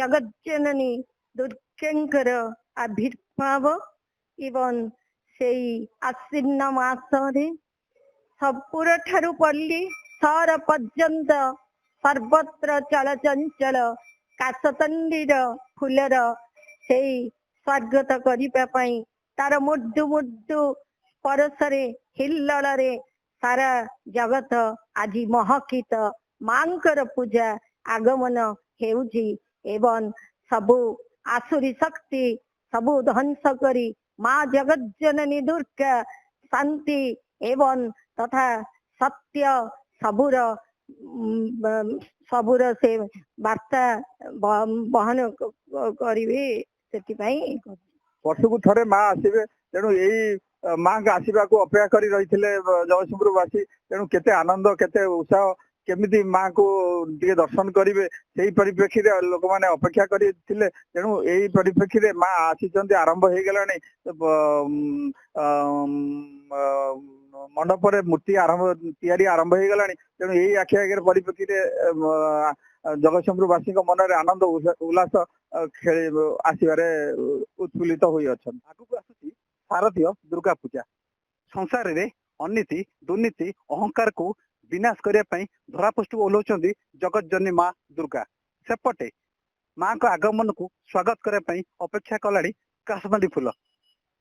जगज्जननी दुर्गांकर आविर्भाव एवं से आश्विन मासरे सबुर ठारू पल्ली सहर पर्यंत सर्वत्र चलचंचल काशतंडीर फुलर से स्वागत करने तार मुर्दु मुर्दु परसरे हिल्लरे सारा जगत आज महकित मांकर पूजा आगमन हेउजी एवं सबु आसुरी शक्ति सबु ध्वंस करी माँ जगज्जननी दुर्गा शांति एवं तथा सत्य सबुर सबुर से वार्ता बहन करिवे सेति वर्षकु थरे माँ आसवे तेणु यही माँ का आसवा को अपेक्षा करी रही जगतसिंहपुरवासी तेणु केते आनंद केते उत्साह केमिति माँ को टे दर्शन करेंगे से परिप्रेक्षी लोक मैंने अपेक्षा करते तेणु यही परिप्रेक्षी माँ आसी आरंभ हो गला मंडप मूर्ति आरंभ हो गला तेणु यही आखि आगे परिप्रेक्षी जगतसिंहपुरवासी मन में आनंद उल्लास आसबार उत्फुल्लित हो शारदीय दुर्गा पूजा संसार रे अनीति दुर्नीति अहंकार को विनाश करने धरापृष्ठ ओह्लौंट जगज्जननी माँ दुर्गा सेपटे माँ को आगमन को स्वागत करने अपेक्षा कला काशमाली फूल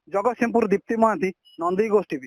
जगतसिंहपुर दीप्ति महांती नंदी गोष्ठी।